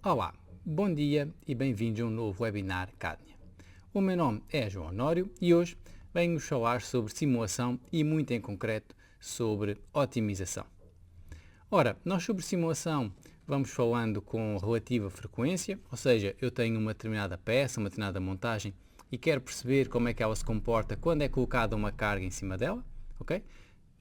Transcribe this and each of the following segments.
Olá, bom dia e bem-vindos a um novo webinar Cadnia. O meu nome é João Honório e hoje venho-vos falar sobre simulação e muito em concreto sobre otimização. Ora, nós sobre simulação vamos falando com relativa frequência, ou seja, eu tenho uma determinada peça, uma determinada montagem e quero perceber como é que ela se comporta quando é colocada uma carga em cima dela, ok?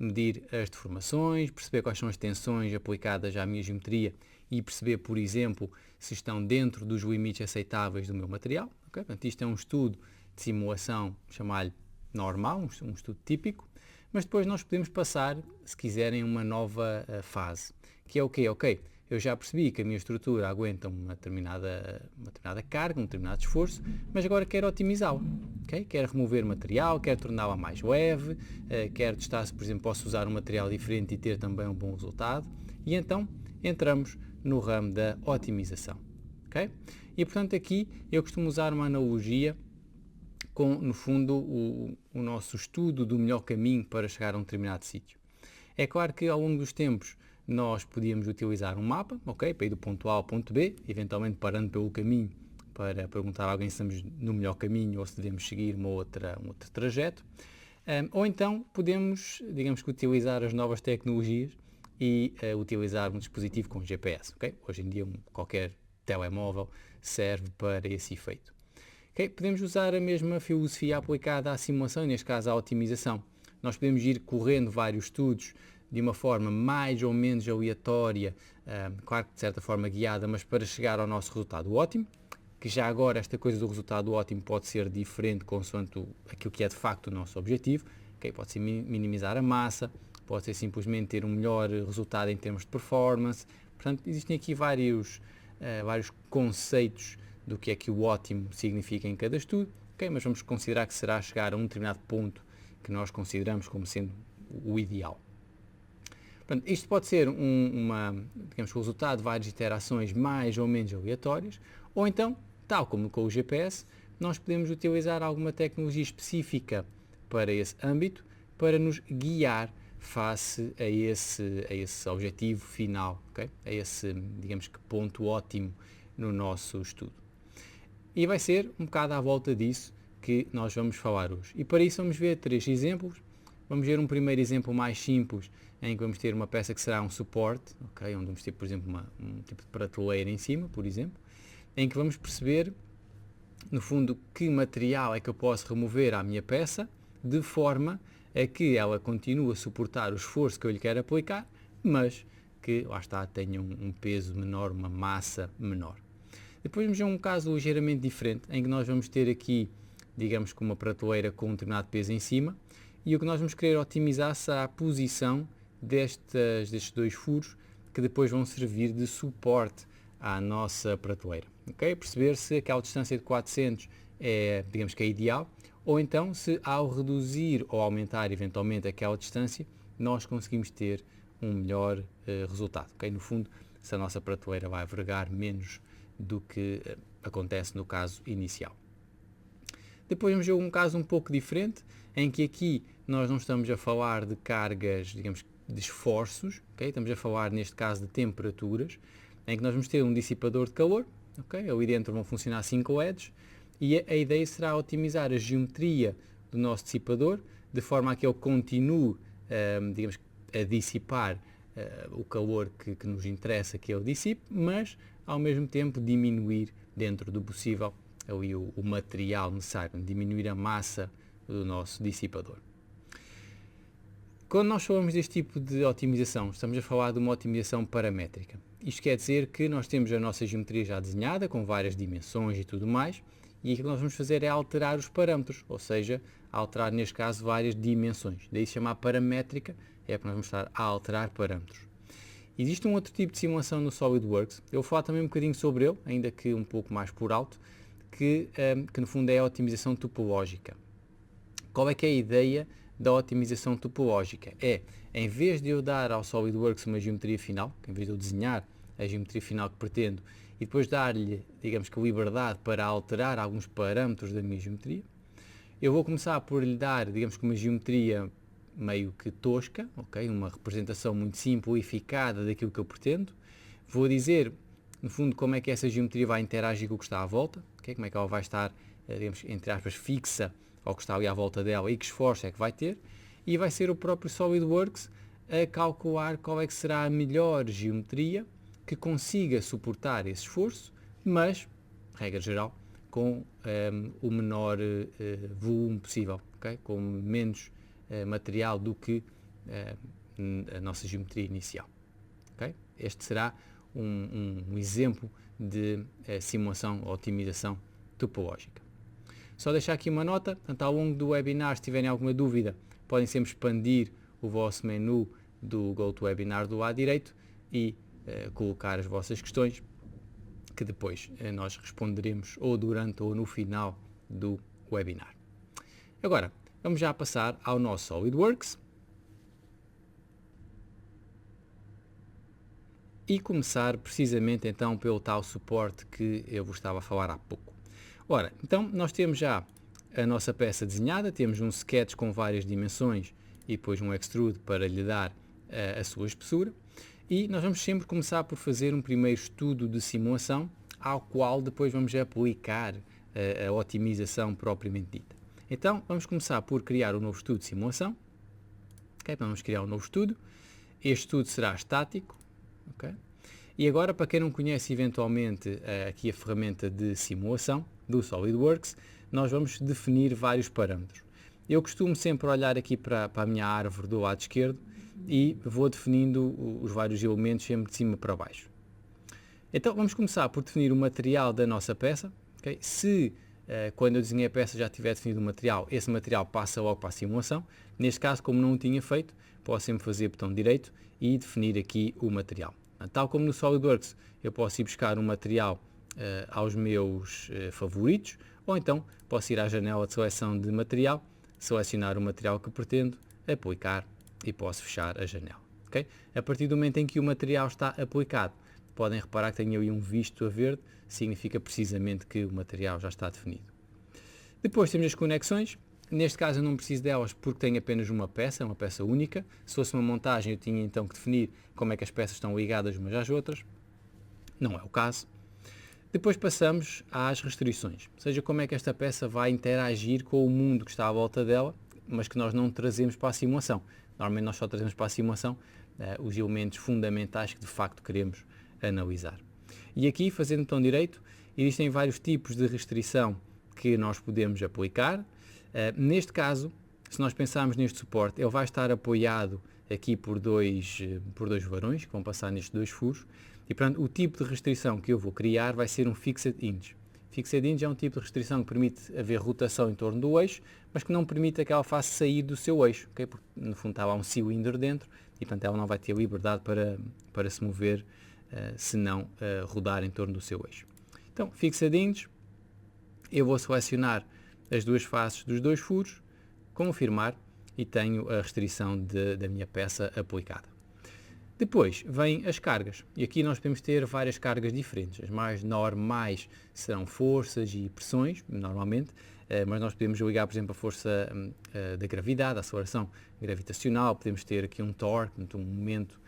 Medir as deformações, perceber quais são as tensões aplicadas à minha geometria e perceber, por exemplo, se estão dentro dos limites aceitáveis do meu material. Okay? Portanto, isto é um estudo de simulação, chamar-lhe normal, um estudo típico, mas depois nós podemos passar, se quiserem, uma nova fase, que é o quê? Ok, eu já percebi que a minha estrutura aguenta uma determinada carga, um determinado esforço, mas agora quero otimizá-la. Okay? Quero remover material, quero torná-la mais leve, quero testar se, por exemplo, posso usar um material diferente e ter também um bom resultado. E então entramos no ramo da otimização. Okay? E portanto aqui eu costumo usar uma analogia com, no fundo, o nosso estudo do melhor caminho para chegar a um determinado sítio. É claro que ao longo dos tempos nós podíamos utilizar um mapa, ok, para ir do ponto A ao ponto B, eventualmente parando pelo caminho para perguntar a alguém se estamos no melhor caminho ou se devemos seguir um outro trajeto. Ou então podemos, digamos que, utilizar as novas tecnologias e utilizar um dispositivo com GPS. Okay? Hoje em dia qualquer telemóvel serve para esse efeito. Okay? Podemos usar a mesma filosofia aplicada à simulação, neste caso à otimização. Nós podemos ir correndo vários estudos de uma forma mais ou menos aleatória, claro que de certa forma guiada, mas para chegar ao nosso resultado ótimo, que já agora esta coisa do resultado ótimo pode ser diferente consoante aquilo que é de facto o nosso objetivo. Okay? Pode ser minimizar a massa, pode ser simplesmente ter um melhor resultado em termos de performance. Portanto, existem aqui vários conceitos do que é que o ótimo significa em cada estudo, okay? Mas vamos considerar que será chegar a um determinado ponto que nós consideramos como sendo o ideal. Portanto, isto pode ser digamos, o resultado de várias interações mais ou menos aleatórias, ou então, tal como com o GPS, nós podemos utilizar alguma tecnologia específica para esse âmbito, para nos guiar face a esse objetivo final, okay? A esse, digamos que, ponto ótimo no nosso estudo. E vai ser um bocado à volta disso que nós vamos falar hoje. E para isso vamos ver 3 exemplos. Vamos ver um primeiro exemplo mais simples, em que vamos ter uma peça que será um suporte, okay? Onde vamos ter, por exemplo, um tipo de prateleira em cima, por exemplo, em que vamos perceber, no fundo, que material é que eu posso remover à minha peça, de forma a que ela continue a suportar o esforço que eu lhe quero aplicar, mas que, lá está, tenha um peso menor, uma massa menor. Depois vamos ver um caso ligeiramente diferente, em que nós vamos ter aqui, digamos que uma prateleira com um determinado peso em cima, e o que nós vamos querer otimizar será a posição destes 2 furos, que depois vão servir de suporte à nossa prateleira. Okay? Perceber se aquela distância de 400 é, digamos que é ideal, ou então se ao reduzir ou aumentar eventualmente aquela distância, nós conseguimos ter um melhor resultado. Okay? No fundo, se a nossa prateleira vai vergar menos do que acontece no caso inicial. Depois vamos ver um caso um pouco diferente, em que aqui nós não estamos a falar de cargas, digamos, de esforços, okay? Estamos a falar neste caso de temperaturas, em que nós vamos ter um dissipador de calor, okay? Ali dentro vão funcionar 5 LEDs, e a ideia será otimizar a geometria do nosso dissipador, de forma a que ele continue, digamos, a dissipar o calor que nos interessa que ele dissipe, mas ao mesmo tempo diminuir dentro do possível ali o material necessário, diminuir a massa do nosso dissipador. Quando nós falamos deste tipo de otimização, estamos a falar de uma otimização paramétrica. Isto quer dizer que nós temos a nossa geometria já desenhada, com várias dimensões e tudo mais, e aquilo que nós vamos fazer é alterar os parâmetros, ou seja, alterar neste caso várias dimensões. Daí se chamar paramétrica, é porque nós vamos estar a alterar parâmetros. Existe um outro tipo de simulação no SolidWorks, eu vou falar também um bocadinho sobre ele, ainda que um pouco mais por alto, que no fundo é a otimização topológica. Qual é que é a ideia da otimização topológica? É, em vez de eu dar ao SolidWorks uma geometria final, em vez de eu desenhar a geometria final que pretendo e depois dar-lhe, digamos que, liberdade para alterar alguns parâmetros da minha geometria, eu vou começar por lhe dar, digamos que, uma geometria meio que tosca, okay? Uma representação muito simplificada daquilo que eu pretendo. Vou dizer no fundo, como é que essa geometria vai interagir com o que está à volta, okay? Como é que ela vai estar, digamos, entre aspas, fixa ao que está ali à volta dela e que esforço é que vai ter, e vai ser o próprio SolidWorks a calcular qual é que será a melhor geometria que consiga suportar esse esforço, mas, regra geral, com o menor volume possível, okay? Com menos material do que a nossa geometria inicial. Okay? Este será um exemplo de simulação ou otimização topológica. Só deixar aqui uma nota, portanto, ao longo do webinar, se tiverem alguma dúvida, podem sempre expandir o vosso menu do GoToWebinar do lado direito e colocar as vossas questões, que depois nós responderemos ou durante ou no final do webinar. Agora, vamos já passar ao nosso SolidWorks e começar precisamente então pelo tal suporte que eu vos estava a falar há pouco. Ora, então nós temos já a nossa peça desenhada, temos um sketch com várias dimensões e depois um extrude para lhe dar a sua espessura, e nós vamos sempre começar por fazer um primeiro estudo de simulação ao qual depois vamos aplicar a otimização propriamente dita. Então vamos começar por criar um novo estudo de simulação. Okay? Vamos criar um novo estudo. Este estudo será estático. Okay? E agora, para quem não conhece eventualmente aqui a ferramenta de simulação do SolidWorks, nós vamos definir vários parâmetros. Eu costumo sempre olhar aqui para a minha árvore do lado esquerdo e vou definindo os vários elementos sempre de cima para baixo. Então vamos começar por definir o material da nossa peça. Okay? Se quando eu desenhei a peça já tiver definido o material, esse material passa logo para a simulação. Neste caso, como não o tinha feito, posso sempre fazer botão direito e definir aqui o material. Tal como no SolidWorks, eu posso ir buscar um material aos meus favoritos, ou então posso ir à janela de seleção de material, selecionar o material que pretendo, aplicar e posso fechar a janela. Okay? A partir do momento em que o material está aplicado, podem reparar que tenho aí um visto a verde, significa precisamente que o material já está definido. Depois temos as conexões. Neste caso eu não preciso delas porque tenho apenas uma peça única. Se fosse uma montagem eu tinha então que definir como é que as peças estão ligadas umas às outras. Não é o caso. Depois passamos às restrições, ou seja, como é que esta peça vai interagir com o mundo que está à volta dela, mas que nós não trazemos para a simulação. Normalmente nós só trazemos para a simulação os elementos fundamentais que de facto queremos analisar. E aqui, fazendo botão direito, existem vários tipos de restrição que nós podemos aplicar. Neste caso, se nós pensarmos neste suporte, ele vai estar apoiado aqui por dois varões que vão passar nestes dois furos. E, portanto, o tipo de restrição que eu vou criar vai ser um Fixed Hinge. Fixed Hinge é um tipo de restrição que permite haver rotação em torno do eixo, mas que não permite que ela faça sair do seu eixo, okay? Porque no fundo está lá um cilindro dentro e, portanto, ela não vai ter liberdade para se mover se não rodar em torno do seu eixo. Então, Fixed Hinge, eu vou selecionar as duas faces dos dois furos, confirmar e tenho a restrição da minha peça aplicada. Depois vêm as cargas, e aqui nós podemos ter várias cargas diferentes. As mais normais serão forças e pressões, normalmente, mas nós podemos ligar, por exemplo, a força da gravidade, a aceleração gravitacional, podemos ter aqui um torque, um momento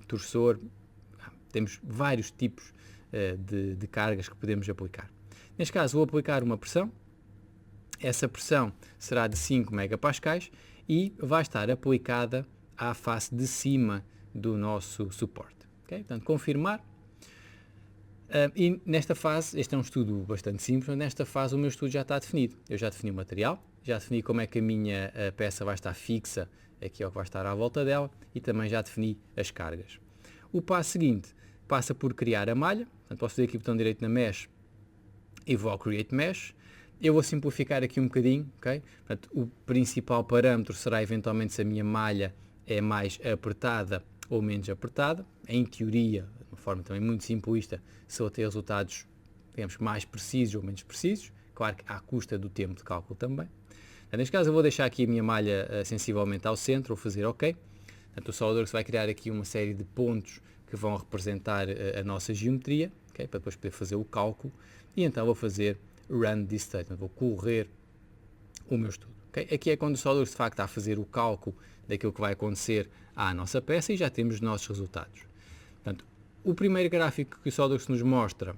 torsor, temos vários tipos de cargas que podemos aplicar. Neste caso vou aplicar uma pressão, essa pressão será de 5 megapascais e vai estar aplicada à face de cima do nosso suporte. Okay? Portanto, confirmar. E nesta fase, este é um estudo bastante simples, mas nesta fase o meu estudo já está definido. Eu já defini o material, já defini como é que a minha peça vai estar fixa, aqui é o que vai estar à volta dela, e também já defini as cargas. O passo seguinte passa por criar a malha, portanto, posso fazer aqui o botão direito na Mesh e vou ao Create Mesh. Eu vou simplificar aqui um bocadinho, ok? Portanto, o principal parâmetro será eventualmente se a minha malha é mais apertada ou menos apertada. Em teoria, de uma forma também muito simplista, se eu ter resultados, digamos, mais precisos ou menos precisos, claro que à custa do tempo de cálculo também. Neste caso eu vou deixar aqui a minha malha sensivelmente ao centro, vou fazer OK. Portanto, o SolidWorks vai criar aqui uma série de pontos que vão representar a nossa geometria, okay? Para depois poder fazer o cálculo, e então vou fazer Run this statement, vou correr o meu estudo. Okay? Aqui é quando o SolidWorks de facto está a fazer o cálculo daquilo que vai acontecer à nossa peça e já temos os nossos resultados. Portanto, o primeiro gráfico que o SOLIDWORKS nos mostra,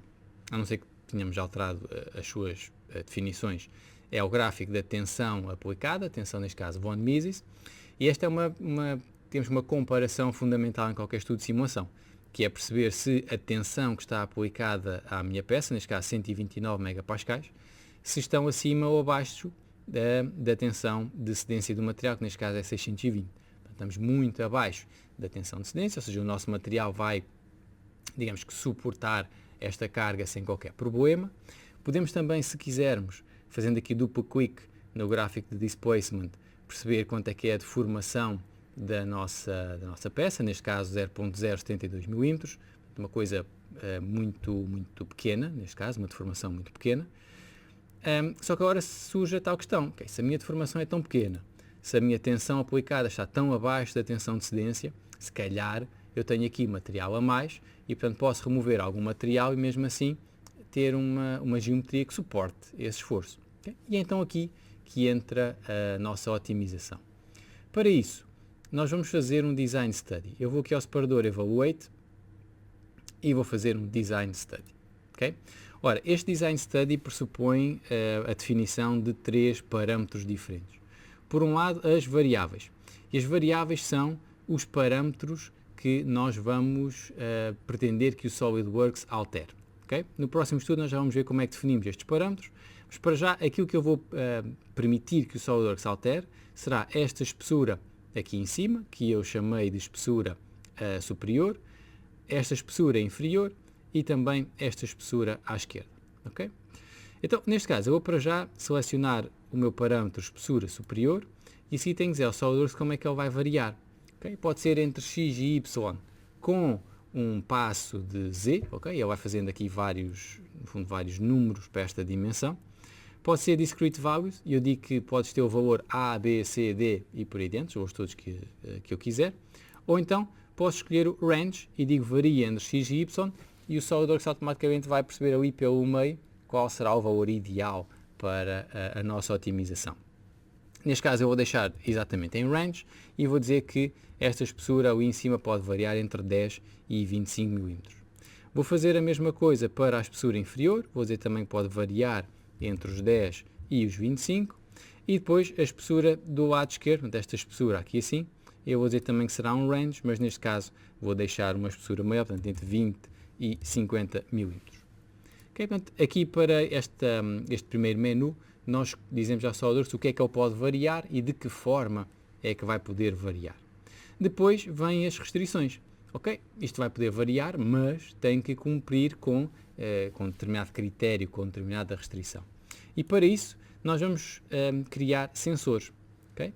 a não ser que tenhamos alterado as suas definições, é o gráfico da tensão aplicada, tensão neste caso von Mises, e esta é temos uma comparação fundamental em qualquer estudo de simulação, que é perceber se a tensão que está aplicada à minha peça, neste caso 129 megapascais, se estão acima ou abaixo da tensão de cedência do material, que neste caso é 620. Portanto, estamos muito abaixo da tensão de cedência, ou seja, o nosso material vai, digamos que, suportar esta carga sem qualquer problema. Podemos também, se quisermos, fazendo aqui duplo clique no gráfico de displacement, perceber quanto é que é a deformação da nossa peça, neste caso 0.072 mm, uma coisa muito pequena, neste caso, uma deformação muito pequena. Só que agora surge a tal questão, okay, se a minha deformação é tão pequena, se a minha tensão aplicada está tão abaixo da tensão de cedência, se calhar eu tenho aqui material a mais e, portanto, posso remover algum material e mesmo assim ter uma geometria que suporte esse esforço. Okay? E é então aqui que entra a nossa otimização. Para isso, nós vamos fazer um design study. Eu vou aqui ao separador Evaluate e vou fazer um design study. Okay? Ora, este design study pressupõe a definição de 3 parâmetros diferentes. Por um lado, as variáveis. E as variáveis são os parâmetros que nós vamos pretender que o SOLIDWORKS altere. Okay? No próximo estudo nós já vamos ver como é que definimos estes parâmetros, mas para já aquilo que eu vou permitir que o SOLIDWORKS altere será esta espessura aqui em cima, que eu chamei de espessura superior, esta espessura inferior e também esta espessura à esquerda. Okay? Então, neste caso, eu vou para já selecionar o meu parâmetro espessura superior e assim tenho que dizer ao SOLIDWORKS como é que ele vai variar. Okay? Pode ser entre x e y com um passo de z, okay? Ele vai fazendo aqui vários números para esta dimensão. Pode ser discrete values, e eu digo que podes ter o valor A, B, C, D e por aí dentro, os todos que eu quiser. Ou então, posso escolher o range e digo varia entre x e y, e o SOLIDWORKS automaticamente vai perceber ali pelo meio qual será o valor ideal para a nossa otimização. Neste caso eu vou deixar exatamente em range e vou dizer que esta espessura ali em cima pode variar entre 10 e 25 mm. Vou fazer a mesma coisa para a espessura inferior, vou dizer também que pode variar entre os 10 e os 25, e depois a espessura do lado esquerdo, desta espessura aqui assim, eu vou dizer também que será um range, mas neste caso vou deixar uma espessura maior, portanto entre 20 e 50 mm. Okay, portanto, aqui para este primeiro menu, nós dizemos ao SOLIDWORKS o que é que ele pode variar e de que forma é que vai poder variar. Depois vêm as restrições. Ok, isto vai poder variar, mas tem que cumprir com determinado critério, com determinada restrição. E para isso, nós vamos criar sensores. Okay?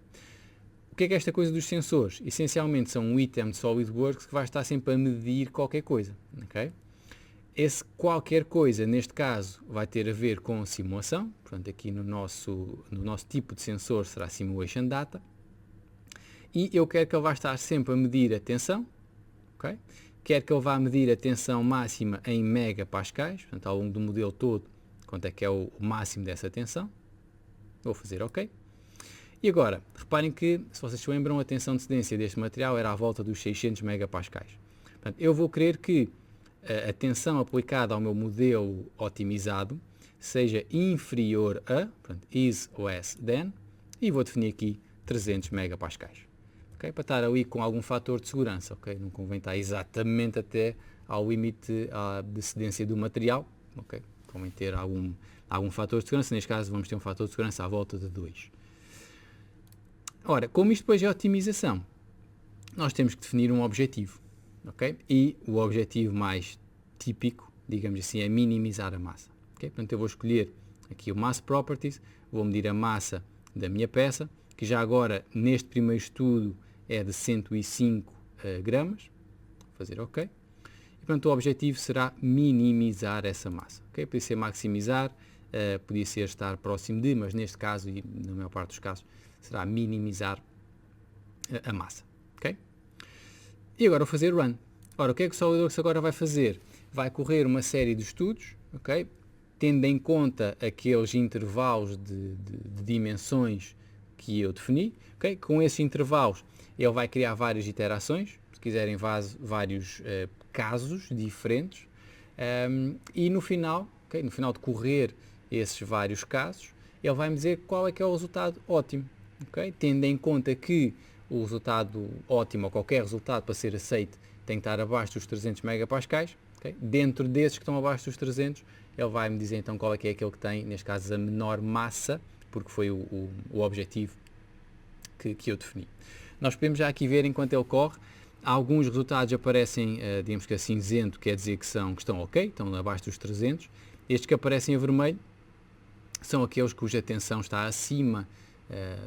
O que é esta coisa dos sensores? Essencialmente são um item de SOLIDWORKS que vai estar sempre a medir qualquer coisa. Okay? Esse qualquer coisa, neste caso, vai ter a ver com simulação. Portanto, aqui no nosso tipo de sensor será Simulation Data. E eu quero que ele vá estar sempre a medir a tensão. Okay? Quero que ele vá medir a tensão máxima em megapascais. Portanto, ao longo do modelo todo, quanto é que é o máximo dessa tensão. Vou fazer OK. E agora, reparem que, se vocês se lembram, a tensão de cedência deste material era à volta dos 600 megapascais. Portanto, eu vou querer que a tensão aplicada ao meu modelo otimizado seja inferior a, portanto, is less than, e vou definir aqui 300 megapascais. Okay? Para estar ali com algum fator de segurança, okay? Não convém estar exatamente até ao limite de cedência do material, okay? Convém ter algum fator de segurança, neste caso vamos ter um fator de segurança à volta de 2. Ora, como isto depois é otimização, nós temos que definir um objetivo. Okay? E o objetivo mais típico, digamos assim, é minimizar a massa. Okay? Portanto, eu vou escolher aqui o Mass Properties, vou medir a massa da minha peça, que já agora, neste primeiro estudo, é de 105 gramas. Vou fazer OK. E, portanto, o objetivo será minimizar essa massa. Okay? Podia ser maximizar, podia ser estar próximo de, mas neste caso, e na maior parte dos casos, será minimizar a massa. Okay? E agora vou fazer Run. Ora, o que é que o SOLIDWORKS agora vai fazer? Vai correr uma série de estudos, okay? Tendo em conta aqueles intervalos de dimensões que eu defini. Okay? Com esses intervalos, ele vai criar várias iterações, se quiserem vários casos diferentes, e no final, okay, no final de correr esses vários casos, ele vai me dizer qual é que é o resultado ótimo, okay? Tendo em conta que o resultado ótimo, ou qualquer resultado para ser aceito, tem que estar abaixo dos 300 megapascais. Okay? Dentro desses que estão abaixo dos 300, ele vai me dizer então qual é que é aquele que tem, neste caso, a menor massa, porque foi o objetivo que eu defini. Nós podemos já aqui ver, enquanto ele corre, alguns resultados aparecem, digamos que a cinzento, quer dizer que estão ok, estão abaixo dos 300. Estes que aparecem a vermelho são aqueles cuja tensão está acima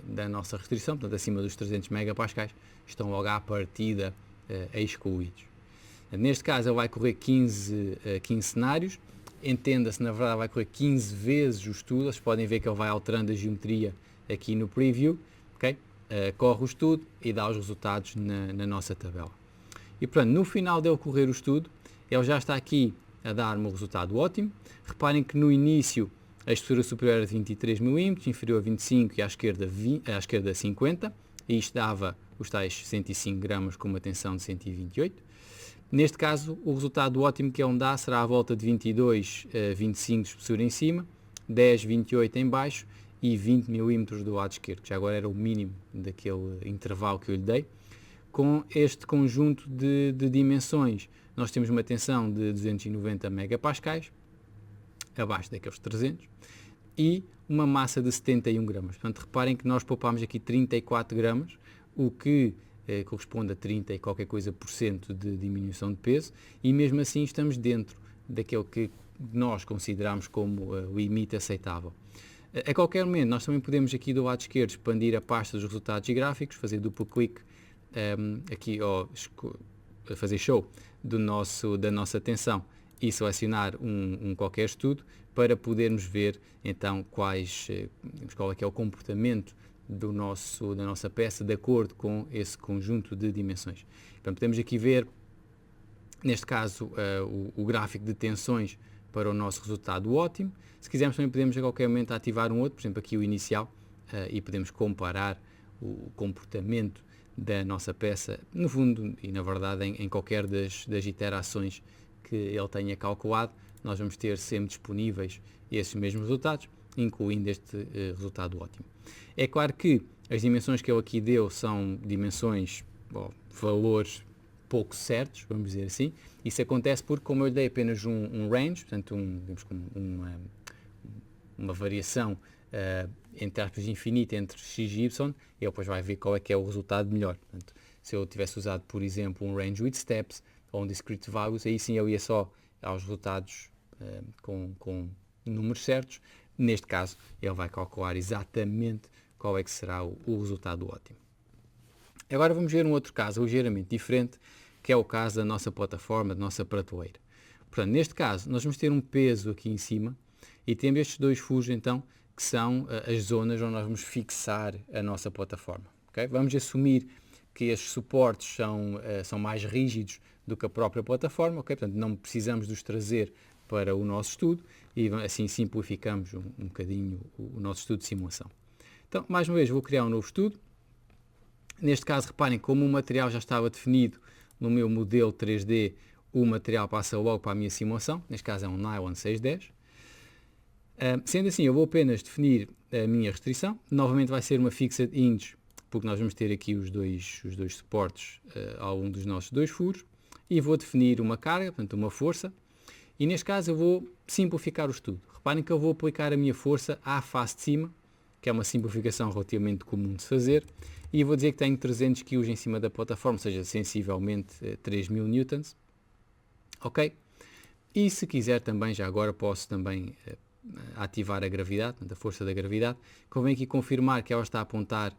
da nossa restrição, portanto acima dos 300 megapascais, estão logo à partida excluídos. Neste caso ele vai correr 15 cenários, entenda-se, na verdade vai correr 15 vezes o estudo. Vocês podem ver que ele vai alterando a geometria aqui no preview, ok? Corre o estudo e dá os resultados na nossa tabela. E portanto, no final dele correr o estudo, ele já está aqui a dar-me o resultado ótimo. Reparem que no início a espessura superior era de 23 mm, inferior a 25 e à esquerda 50, e isto dava os tais 105 gramas com uma tensão de 128. Neste caso, o resultado ótimo que ele me dá será à volta de 22, 25 de espessura em cima, 10, 28 em baixo e 20 mm do lado esquerdo, que já agora era o mínimo daquele intervalo que eu lhe dei. Com este conjunto de dimensões, nós temos uma tensão de 290 megapascais, abaixo daqueles 300, e uma massa de 71 gramas. Portanto, reparem que nós poupámos aqui 34 gramas, o que corresponde a 30 e qualquer coisa por cento de diminuição de peso, e mesmo assim estamos dentro daquele que nós consideramos como limite aceitável. A qualquer momento, nós também podemos aqui do lado esquerdo expandir a pasta dos resultados gráficos, fazer duplo clique aqui, fazer show da nossa tensão e selecionar qualquer estudo para podermos ver então qual é que é o comportamento da nossa peça de acordo com esse conjunto de dimensões. Então, podemos aqui ver, neste caso, o gráfico de tensões para o nosso resultado ótimo. Se quisermos também podemos a qualquer momento ativar um outro, por exemplo aqui o inicial, e podemos comparar o comportamento da nossa peça, no fundo e na verdade em qualquer das iterações que ele tenha calculado. Nós vamos ter sempre disponíveis esses mesmos resultados, incluindo este resultado ótimo. É claro que as dimensões que ele aqui deu são dimensões, valores pouco certos, vamos dizer assim. Isso acontece porque, como eu lhe dei apenas um range, portanto uma variação entre aspas infinita entre x e y, ele depois vai ver qual é que é o resultado melhor. Portanto, se eu tivesse usado, por exemplo, um range with steps ou um discrete values, aí sim eu ia só aos resultados com números certos. Neste caso, ele vai calcular exatamente qual é que será o resultado ótimo. Agora vamos ver um outro caso ligeiramente diferente, que é o caso da nossa plataforma, da nossa prateleira. Portanto, neste caso, nós vamos ter um peso aqui em cima e temos estes dois furos, então, que são as zonas onde nós vamos fixar a nossa plataforma. Okay? Vamos assumir que estes suportes são mais rígidos do que a própria plataforma, okay? Portanto, não precisamos de os trazer para o nosso estudo e assim simplificamos um bocadinho o nosso estudo de simulação. Então, mais uma vez, vou criar um novo estudo. Neste caso, reparem, como o material já estava definido no meu modelo 3D, o material passa logo para a minha simulação. Neste caso é um nylon 610. Sendo assim, eu vou apenas definir a minha restrição. Novamente vai ser uma fixed hinge, porque nós vamos ter aqui os dois suportes ao longo dos nossos dois furos. E vou definir uma carga, portanto uma força. E neste caso eu vou simplificar o estudo. Reparem que eu vou aplicar a minha força à face de cima, que é uma simplificação relativamente comum de se fazer. E vou dizer que tenho 300 kg em cima da plataforma, ou seja, sensivelmente 3000 newtons. Ok? E se quiser também, já agora posso também ativar a gravidade, a força da gravidade. Convém aqui confirmar que ela está a apontar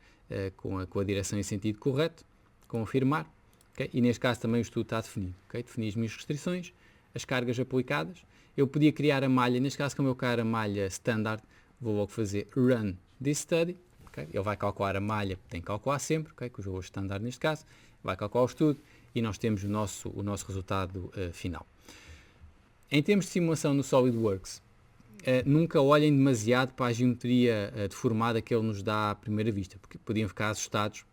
com a direção e sentido correto. Confirmar. Okay? E neste caso também o estudo está definido. Okay? Defini as minhas restrições, as cargas aplicadas. Eu podia criar a malha, neste caso como eu quero a malha standard, vou logo fazer run this study. Okay? Ele vai calcular a malha, tem que calcular sempre, okay? Que o valor standard neste caso, vai calcular o estudo e nós temos o nosso resultado final. Em termos de simulação no SolidWorks, nunca olhem demasiado para a geometria deformada que ele nos dá à primeira vista, porque podiam ficar assustados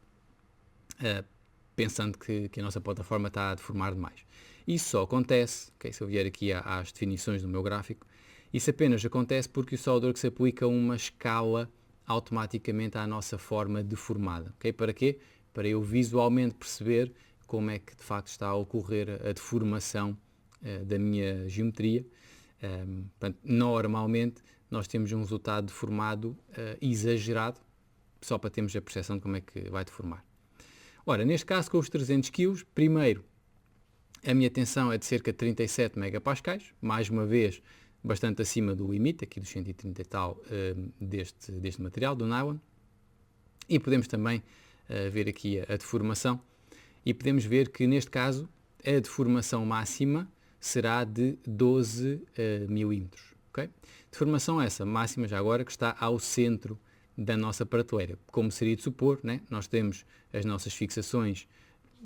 pensando que a nossa plataforma está a deformar demais. Isso só acontece, se eu vier aqui às definições do meu gráfico, isso apenas acontece porque o SolidWorks aplica uma escala automaticamente à nossa forma deformada. Para quê? Para eu visualmente perceber como é que de facto está a ocorrer a deformação da minha geometria. Portanto, normalmente nós temos um resultado deformado exagerado, só para termos a percepção de como é que vai deformar. Ora, neste caso com os 300 kg, primeiro a minha tensão é de cerca de 37 megapascais, mais uma vez bastante acima do limite, aqui dos 130 e tal deste material, do nylon. E podemos também ver aqui a deformação e podemos ver que neste caso a deformação máxima será de 12 milímetros. Okay? Deformação essa máxima já agora que está ao centro da nossa prateleira. Como seria de supor, né? Nós temos as nossas fixações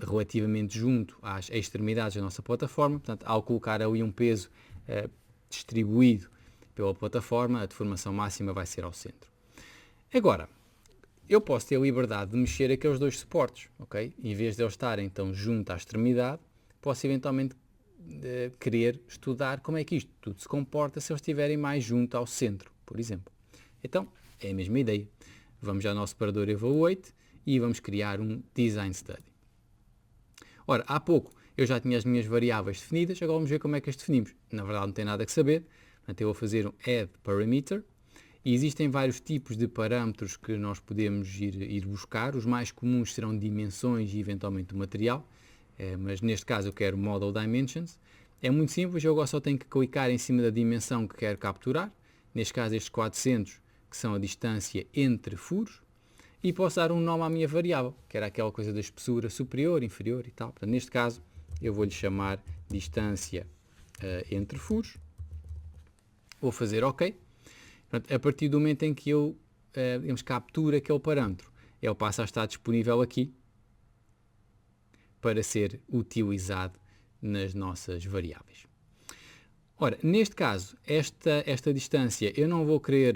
relativamente junto às extremidades da nossa plataforma, portanto, ao colocar ali um peso distribuído pela plataforma, a deformação máxima vai ser ao centro. Agora, eu posso ter a liberdade de mexer aqueles dois suportes, ok? Em vez de eles estarem então junto à extremidade, posso eventualmente querer estudar como é que isto tudo se comporta se eles estiverem mais junto ao centro, por exemplo. Então, é a mesma ideia. Vamos ao nosso separador Evaluate e vamos criar um Design Study. Ora, há pouco eu já tinha as minhas variáveis definidas, agora vamos ver como é que as definimos. Na verdade não tem nada que saber, portanto eu vou fazer um Add Parameter e existem vários tipos de parâmetros que nós podemos ir buscar. Os mais comuns serão dimensões e eventualmente o material, mas neste caso eu quero Model Dimensions. É muito simples, eu agora só tenho que clicar em cima da dimensão que quero capturar, neste caso estes 400, que são a distância entre furos, e posso dar um nome à minha variável, que era aquela coisa da espessura superior, inferior e tal. Portanto, neste caso, eu vou-lhe chamar distância entre furos. Vou fazer OK. Portanto, a partir do momento em que eu capturo aquele parâmetro, ele passa a estar disponível aqui para ser utilizado nas nossas variáveis. Ora, neste caso, esta distância, eu não vou querer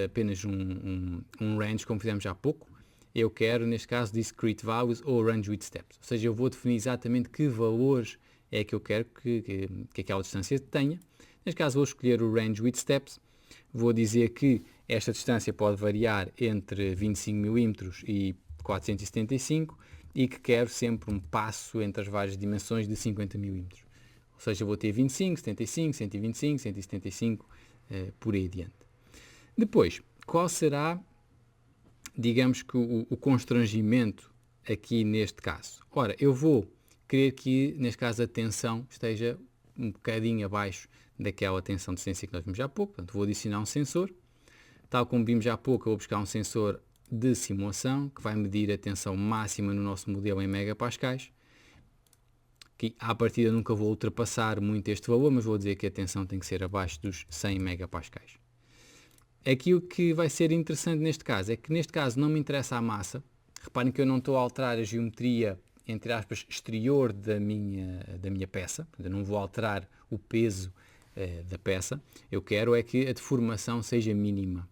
apenas um range como fizemos há pouco. Eu quero, neste caso, discrete values ou range with steps. Ou seja, eu vou definir exatamente que valores é que eu quero que aquela distância tenha. Neste caso, vou escolher o range with steps. Vou dizer que esta distância pode variar entre 25 mm e 475 e que quero sempre um passo entre as várias dimensões de 50 mm. Ou seja, vou ter 25, 75, 125, 175, por aí adiante. Depois, qual será, digamos que o constrangimento aqui neste caso? Ora, eu vou querer que, neste caso, a tensão esteja um bocadinho abaixo daquela tensão de distância que nós vimos há pouco. Portanto, vou adicionar um sensor. Tal como vimos há pouco, eu vou buscar um sensor de simulação que vai medir a tensão máxima no nosso modelo em megapascais. Que à partida nunca vou ultrapassar muito este valor, mas vou dizer que a tensão tem que ser abaixo dos 100 megapascais. Aqui o que vai ser interessante neste caso é que neste caso não me interessa a massa. Reparem que eu não estou a alterar a geometria, entre aspas, exterior da minha peça. Eu não vou alterar o peso da peça. Eu quero é que a deformação seja mínima.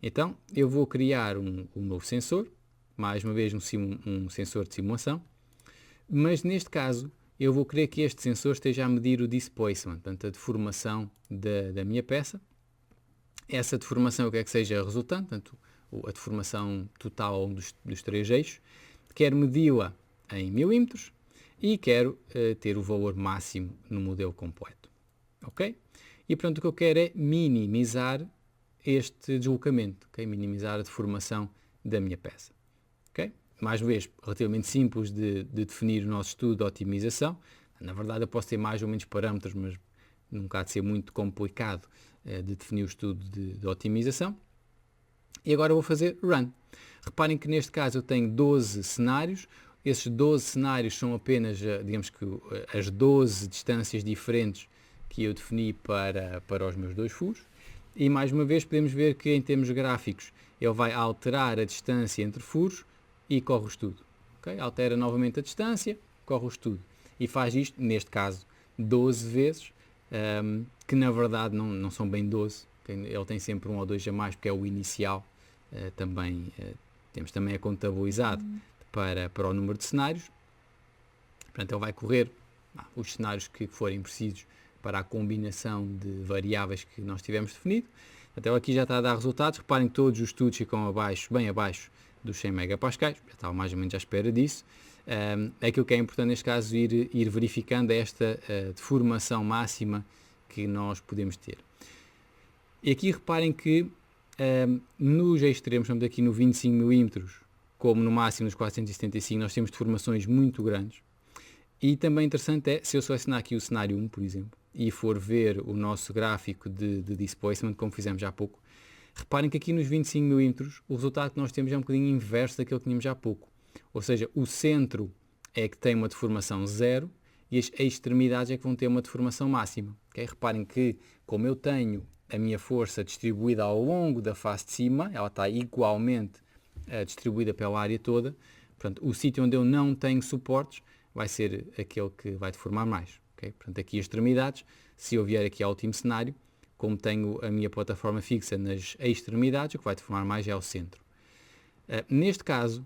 Então eu vou criar um novo sensor, mais uma vez um sensor de simulação. Mas neste caso eu vou querer que este sensor esteja a medir o displacement, portanto a deformação da minha peça. Essa deformação eu quero que seja resultante, portanto a deformação total ao longo dos três eixos. Quero medi-la em milímetros e quero ter o valor máximo no modelo completo. Ok? E portanto o que eu quero é minimizar este deslocamento, okay? Minimizar a deformação da minha peça. Okay? Mais uma vez, relativamente simples de definir o nosso estudo de otimização. Na verdade eu posso ter mais ou menos parâmetros, mas nunca há de ser muito complicado de definir o estudo de otimização. E agora eu vou fazer Run. Reparem que neste caso eu tenho 12 cenários. Esses 12 cenários são apenas, digamos que, as 12 distâncias diferentes que eu defini para os meus dois furos. E mais uma vez podemos ver que em termos gráficos ele vai alterar a distância entre furos e corre o estudo. Okay? Altera novamente a distância, corre o estudo. E faz isto, neste caso, 12 vezes, que na verdade não são bem 12, Ele tem sempre um ou dois a mais porque é o inicial, temos também a contabilizado para o número de cenários. Portanto, ele vai correr os cenários que forem precisos para a combinação de variáveis que nós tivemos definido. Até aqui já está a dar resultados. Reparem que todos os estudos ficam bem abaixo dos 100 megapascais. Já estava mais ou menos à espera disso. Aquilo que é importante neste caso ir verificando esta deformação máxima que nós podemos ter. E aqui reparem que nos extremos, estamos aqui no 25 mm, como no máximo nos 475, nós temos deformações muito grandes. E também interessante é, se eu selecionar aqui o cenário 1, por exemplo, e for ver o nosso gráfico de displacement, como fizemos há pouco, reparem que aqui nos 25 mm o resultado que nós temos é um bocadinho inverso daquele que tínhamos há pouco. Ou seja, o centro é que tem uma deformação zero e as extremidades é que vão ter uma deformação máxima. Okay? Reparem que, como eu tenho a minha força distribuída ao longo da face de cima, ela está igualmente distribuída pela área toda, portanto, o sítio onde eu não tenho suportes vai ser aquele que vai deformar mais. Okay? Portanto, aqui as extremidades, se eu vier aqui ao último cenário, como tenho a minha plataforma fixa nas extremidades, o que vai deformar mais é o centro. Neste caso,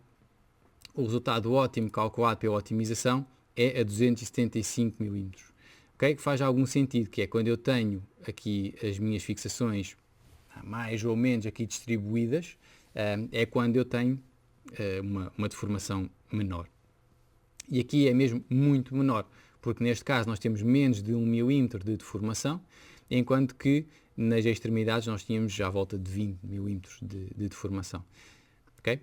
o resultado ótimo calculado pela otimização é a 275 mm. Okay? Que faz algum sentido, que é quando eu tenho aqui as minhas fixações mais ou menos aqui distribuídas, é quando eu tenho uma deformação menor. E aqui é mesmo muito menor, porque neste caso nós temos menos de 1 mm de deformação, enquanto que nas extremidades nós tínhamos já à volta de 20 mm de deformação. Okay?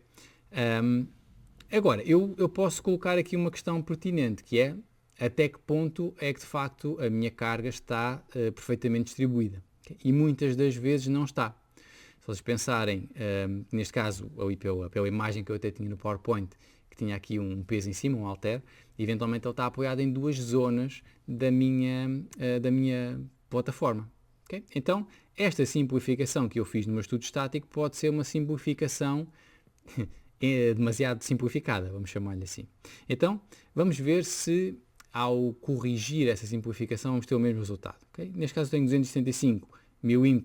Agora, eu posso colocar aqui uma questão pertinente, que é até que ponto é que de facto a minha carga está perfeitamente distribuída. Okay? E muitas das vezes não está. Se vocês pensarem, neste caso, ali pela imagem que eu até tinha no PowerPoint, que tinha aqui um peso em cima, um halter, eventualmente ele está apoiado em duas zonas da minha plataforma. Okay? Então, esta simplificação que eu fiz no meu estudo estático pode ser uma simplificação demasiado simplificada, vamos chamar-lhe assim. Então, vamos ver se ao corrigir essa simplificação vamos ter o mesmo resultado. Okay? Neste caso tenho 275 mm,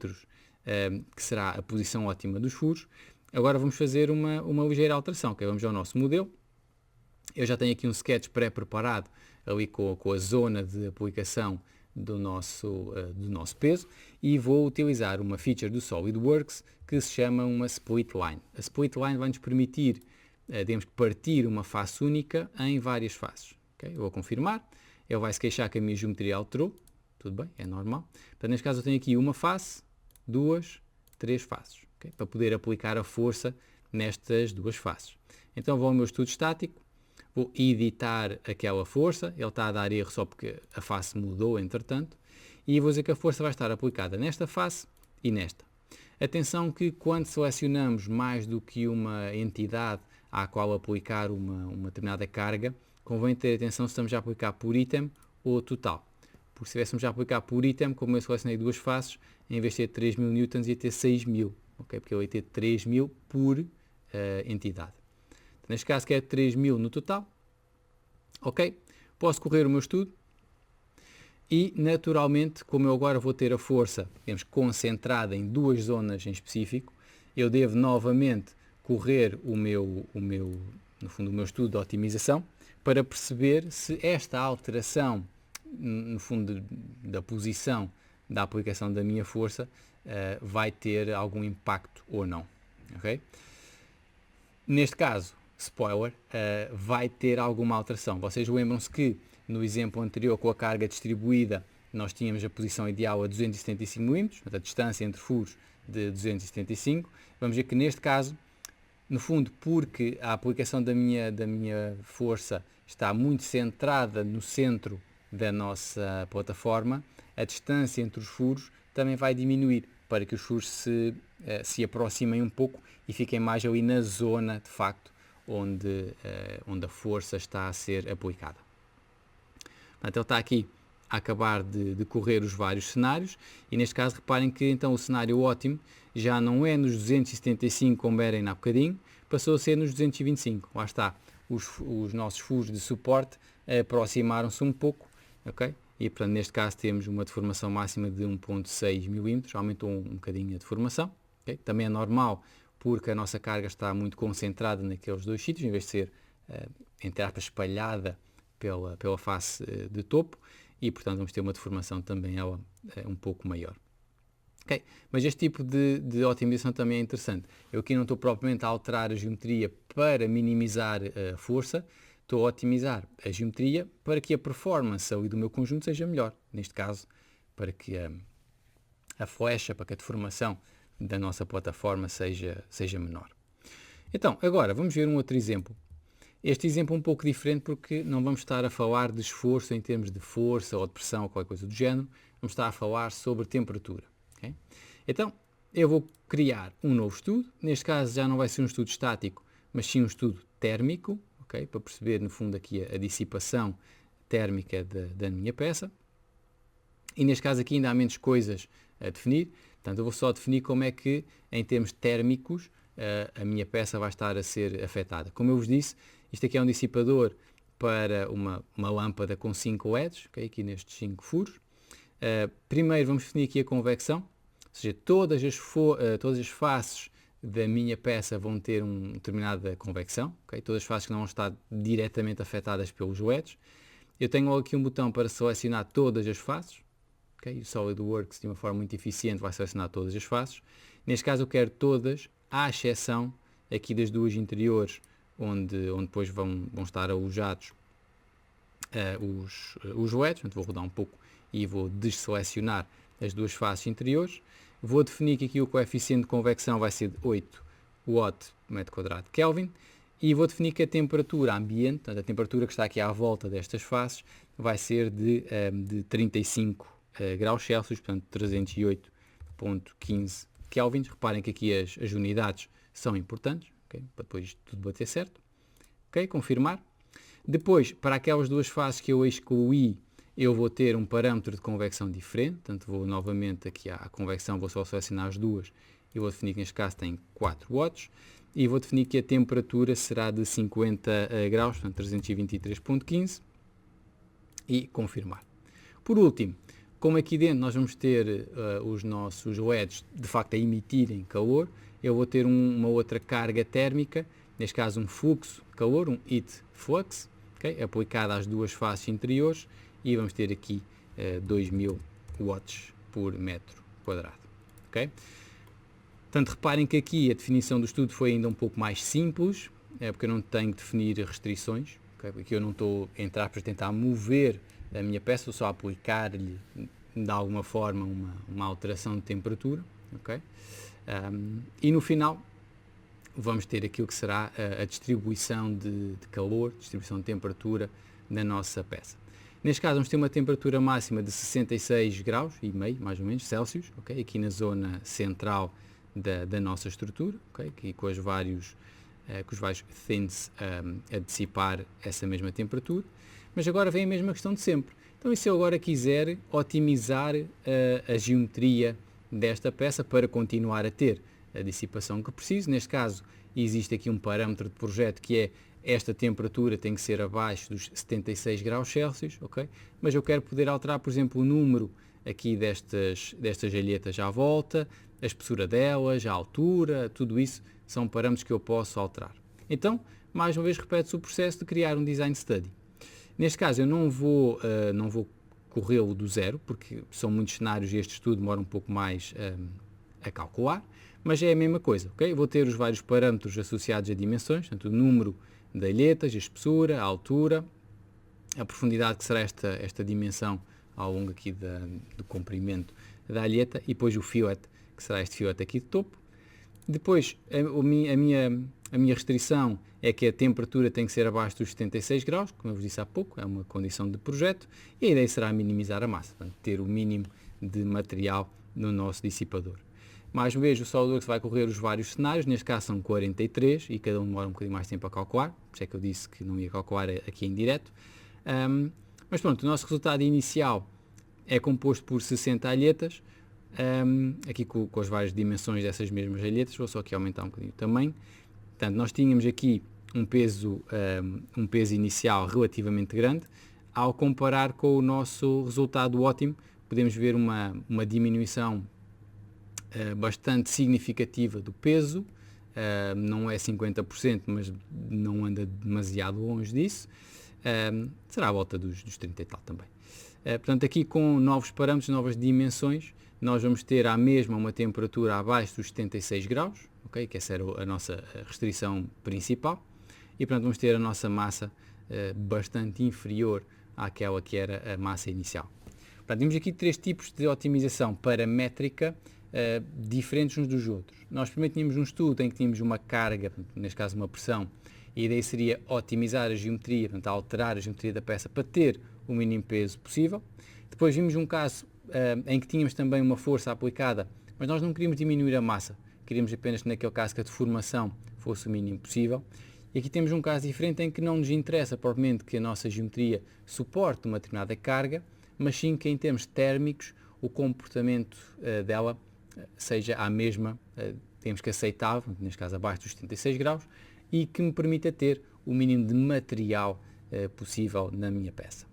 que será a posição ótima dos furos. Agora vamos fazer uma ligeira alteração. Okay? Vamos ao nosso modelo. Eu já tenho aqui um sketch pré-preparado ali com a zona de aplicação do nosso peso e vou utilizar uma feature do SolidWorks que se chama uma split line. A split line vai nos permitir, digamos que partir uma face única em várias faces. Okay? Eu vou confirmar, ele vai se queixar que a minha geometria alterou, tudo bem, é normal. Portanto, neste caso eu tenho aqui uma face, duas, três faces, okay? Para poder aplicar a força nestas duas faces. Então vou ao meu estudo estático, vou editar aquela força, ele está a dar erro só porque a face mudou entretanto, e vou dizer que a força vai estar aplicada nesta face e nesta. Atenção que quando selecionamos mais do que uma entidade à qual aplicar uma determinada carga, convém ter atenção se estamos a aplicar por item ou total. Porque se estivéssemos a aplicar por item, como eu selecionei duas faces, em vez de ter 3.000 newtons ia ter 6.000, okay? Porque eu ia ter 3.000 por entidade. Neste caso quero 3.000 no total. Ok? Posso correr o meu estudo. E, naturalmente, como eu agora vou ter a força, digamos, concentrada em duas zonas em específico, eu devo novamente correr no fundo, o meu estudo de otimização para perceber se esta alteração, no fundo, da posição da aplicação da minha força vai ter algum impacto ou não. Okay? Neste caso, spoiler, vai ter alguma alteração. Vocês lembram-se que no exemplo anterior, com a carga distribuída, nós tínhamos a posição ideal a 275 mm, portanto, a distância entre furos de 275. Vamos ver que neste caso, no fundo, porque a aplicação da minha força está muito centrada no centro da nossa plataforma, a distância entre os furos também vai diminuir, para que os furos se aproximem um pouco e fiquem mais ali na zona, de facto, onde a força está a ser aplicada. Portanto, ele está aqui a acabar de correr os vários cenários e neste caso reparem que então o cenário ótimo já não é nos 275 como era há bocadinho, passou a ser nos 225. Lá está, os nossos furos de suporte aproximaram-se um pouco, okay? e portanto neste caso temos uma deformação máxima de 1.6 mm, aumentou um bocadinho a deformação. Okay? Também é normal porque a nossa carga está muito concentrada naqueles dois sítios, em vez de ser, entre aspas, espalhada pela face de topo, e portanto vamos ter uma deformação também ela um pouco maior. Okay. Mas este tipo de otimização também é interessante. Eu aqui não estou propriamente a alterar a geometria para minimizar a força, estou a otimizar a geometria para que a performance ali do meu conjunto seja melhor. Neste caso, para que a flecha, para que a deformação da nossa plataforma seja menor. Então, agora vamos ver um outro exemplo. Este exemplo é um pouco diferente porque não vamos estar a falar de esforço em termos de força ou de pressão ou qualquer coisa do género, vamos estar a falar sobre temperatura. Okay? Então, eu vou criar um novo estudo, neste caso já não vai ser um estudo estático, mas sim um estudo térmico, okay? Para perceber no fundo aqui a dissipação térmica da minha peça. E neste caso aqui ainda há menos coisas a definir, portanto eu vou só definir como é que, em termos térmicos, a minha peça vai estar a ser afetada. Como eu vos disse, isto aqui é um dissipador para uma lâmpada com 5 LEDs, okay? Aqui nestes 5 furos. Primeiro vamos definir aqui a convecção, ou seja, todas as faces da minha peça vão ter uma determinada convecção, okay? Todas as faces que não vão estar diretamente afetadas pelos LEDs. Eu tenho aqui um botão para selecionar todas as faces, okay? O SolidWorks, de uma forma muito eficiente, vai selecionar todas as faces. Neste caso eu quero todas, à exceção aqui das duas interiores, onde depois vão estar alojados os LEDs. Portanto, vou rodar um pouco e vou desselecionar as duas faces interiores. Vou definir que aqui o coeficiente de convecção vai ser de 8 Watt por metro quadrado Kelvin, e vou definir que a temperatura ambiente, portanto, a temperatura que está aqui à volta destas faces, vai ser de 35 graus Celsius, portanto 308.15 Kelvin. Reparem que aqui as unidades são importantes, okay? Para depois isto tudo bater certo. Ok, confirmar. Depois, para aquelas duas faces que eu excluí, eu vou ter um parâmetro de convecção diferente, portanto vou novamente aqui à convecção, vou só selecionar as duas e vou definir que neste caso tem 4 watts, e vou definir que a temperatura será de 50 graus, portanto 323.15, e confirmar. Por último, como aqui dentro nós vamos ter os nossos LEDs de facto a emitirem calor, eu vou ter uma outra carga térmica, neste caso um fluxo de calor, um heat flux, okay? Aplicado às duas faces interiores, e vamos ter aqui 2000 watts por metro quadrado. Okay? Portanto, reparem que aqui a definição do estudo foi ainda um pouco mais simples, porque eu não tenho que definir restrições, okay? Porque eu não estou, entre aspas, a tentar mover a minha peça, vou só aplicar-lhe de alguma forma uma alteração de temperatura. Okay? E no final vamos ter aquilo que será a distribuição de calor, distribuição de temperatura na nossa peça. Neste caso vamos ter uma temperatura máxima de 66 graus e meio, mais ou menos, Celsius, okay? Aqui na zona central da nossa estrutura, okay? Aqui com os vários fins a dissipar essa mesma temperatura. Mas agora vem a mesma questão de sempre. Então, e se eu agora quiser otimizar a geometria desta peça para continuar a ter a dissipação que preciso? Neste caso, existe aqui um parâmetro de projeto que é esta temperatura tem que ser abaixo dos 76 graus Celsius, ok? Mas eu quero poder alterar, por exemplo, o número aqui destas alhetas à volta, a espessura delas, a altura, tudo isso são parâmetros que eu posso alterar. Então, mais uma vez, repete-se o processo de criar um design study. Neste caso, eu não vou corrê-lo do zero, porque são muitos cenários e este estudo demora um pouco mais a calcular, mas é a mesma coisa, ok? Vou ter os vários parâmetros associados a dimensões, portanto, o número de alhetas, a espessura, a altura, a profundidade que será esta dimensão ao longo aqui do comprimento da alheta, e depois o fillet, que será este fillet aqui de topo. Depois, a minha restrição é que a temperatura tem que ser abaixo dos 76 graus, como eu vos disse há pouco, é uma condição de projeto, e a ideia será minimizar a massa, portanto, ter o mínimo de material no nosso dissipador. Mais uma vez, o SolidWorks vai correr os vários cenários, neste caso são 43, e cada um demora um bocadinho mais tempo a calcular, por isso é que eu disse que não ia calcular aqui em direto. Mas pronto, o nosso resultado inicial é composto por 60 alhetas, aqui com as várias dimensões dessas mesmas alhetas, vou só aqui aumentar um bocadinho o tamanho. Portanto, nós tínhamos aqui um peso inicial relativamente grande, ao comparar com o nosso resultado ótimo, podemos ver uma diminuição bastante significativa do peso, não é 50%, mas não anda demasiado longe disso, será à volta dos 30 e tal também. Portanto, aqui com novos parâmetros, novas dimensões, nós vamos ter à mesma uma temperatura abaixo dos 76 graus, okay? Que essa era a nossa restrição principal, e portanto vamos ter a nossa massa bastante inferior àquela que era a massa inicial. Portanto, temos aqui três tipos de otimização paramétrica diferentes uns dos outros. Nós primeiro tínhamos um estudo em que tínhamos uma carga, neste caso uma pressão, e a ideia seria otimizar a geometria, portanto, alterar a geometria da peça para ter o mínimo peso possível. Depois vimos um caso em que tínhamos também uma força aplicada, mas nós não queríamos diminuir a massa, queríamos apenas que naquele caso que a deformação fosse o mínimo possível. E aqui temos um caso diferente em que não nos interessa propriamente que a nossa geometria suporte uma determinada carga, mas sim que em termos térmicos o comportamento dela seja a mesma, temos que aceitável, neste caso abaixo dos 76 graus, e que me permita ter o mínimo de material possível na minha peça.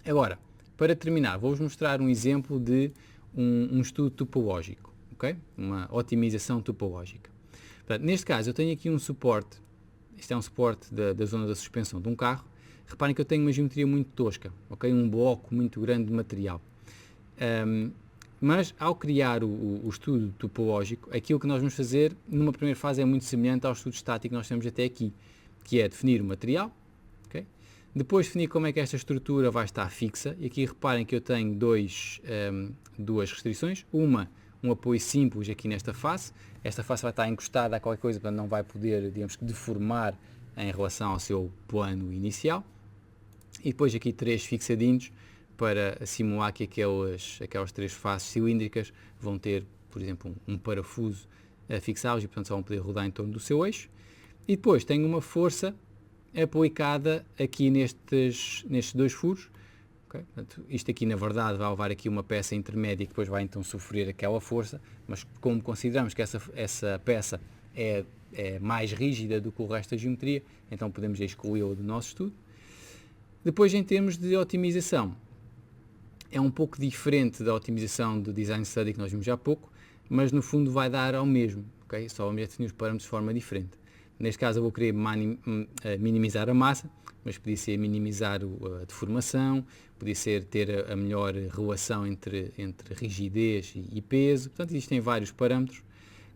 Agora, para terminar, vou-vos mostrar um exemplo de um estudo topológico, okay? Uma otimização topológica. Portanto, neste caso eu tenho aqui um suporte, isto é um suporte da zona da suspensão de um carro. Reparem que eu tenho uma geometria muito tosca, okay? Um bloco muito grande de material. Mas ao criar o estudo topológico, aquilo que nós vamos fazer numa primeira fase é muito semelhante ao estudo estático que nós temos até aqui, que é definir o material, okay? Depois definir como é que esta estrutura vai estar fixa, e aqui reparem que eu tenho duas restrições, um apoio simples aqui nesta face, esta face vai estar encostada a qualquer coisa, portanto não vai poder, digamos que, deformar em relação ao seu plano inicial, e depois aqui três fixadinhos, para simular que aquelas três faces cilíndricas vão ter, por exemplo, um parafuso a fixá-los e, portanto, só vão poder rodar em torno do seu eixo. E depois tenho uma força aplicada aqui nestes dois furos. Okay? Portanto, isto aqui, na verdade, vai levar aqui uma peça intermédia que depois vai então sofrer aquela força, mas como consideramos que essa peça é mais rígida do que o resto da geometria, então podemos excluí-la do nosso estudo. Depois, em termos de otimização, é um pouco diferente da otimização do design study que nós vimos há pouco, mas no fundo vai dar ao mesmo, okay? Só vamos definir os parâmetros de forma diferente. Neste caso eu vou querer minimizar a massa, mas podia ser minimizar a deformação, podia ser ter a melhor relação entre rigidez e peso, portanto existem vários parâmetros.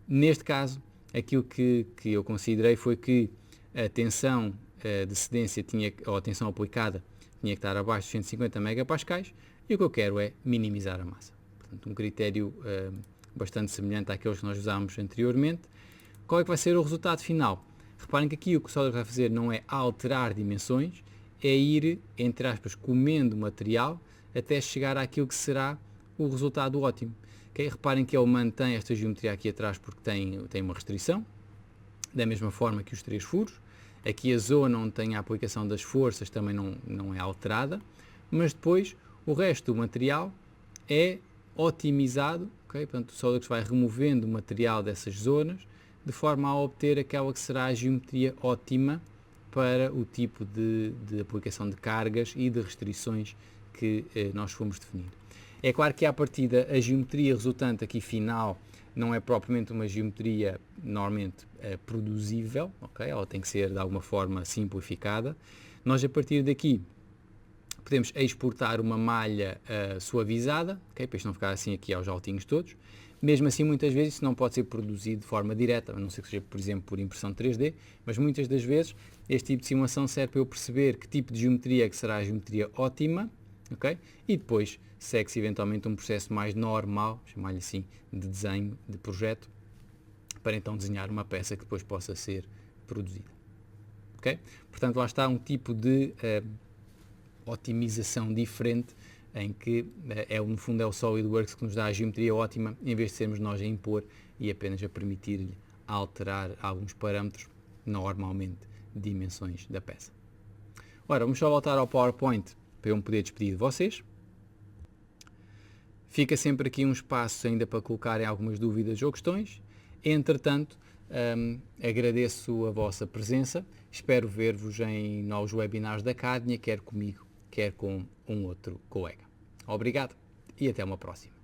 Neste caso, aquilo que eu considerei foi que a tensão de cedência ou a tensão aplicada tinha que estar abaixo de 150 megapascais, e o que eu quero é minimizar a massa. Portanto, um critério bastante semelhante àqueles que nós usámos anteriormente. Qual é que vai ser o resultado final? Reparem que aqui o que o SolidWorks vai fazer não é alterar dimensões, é ir, entre aspas, comendo o material até chegar àquilo que será o resultado ótimo. Okay? Reparem que ele mantém esta geometria aqui atrás porque tem uma restrição, da mesma forma que os três furos. Aqui a zona onde tem a aplicação das forças também não é alterada, mas depois o resto do material é otimizado, okay? Portanto, o SolidWorks vai removendo o material dessas zonas de forma a obter aquela que será a geometria ótima para o tipo de aplicação de cargas e de restrições que nós fomos definir. É claro que à partida a geometria resultante aqui final não é propriamente uma geometria normalmente produzível, okay? Ela tem que ser de alguma forma simplificada. Nós a partir daqui podemos exportar uma malha suavizada, okay? Para isto não ficar assim aqui aos altinhos todos. Mesmo assim, muitas vezes isso não pode ser produzido de forma direta, a não ser que seja, por exemplo, por impressão 3D, mas muitas das vezes este tipo de simulação serve para eu perceber que tipo de geometria é que será a geometria ótima, okay? E depois segue-se eventualmente um processo mais normal, chamar-lhe assim, de desenho, de projeto, para então desenhar uma peça que depois possa ser produzida. Okay? Portanto, lá está um tipo de otimização diferente, em que no fundo é o SolidWorks que nos dá a geometria ótima, em vez de sermos nós a impor e apenas a permitir-lhe alterar alguns parâmetros, normalmente dimensões da peça. Ora, vamos só voltar ao PowerPoint para eu me poder despedir de vocês. Fica sempre aqui um espaço ainda para colocarem algumas dúvidas ou questões. Entretanto, agradeço a vossa presença, espero ver-vos em novos webinars da Cadnia, quer comigo, quer com um outro colega. Obrigado e até uma próxima.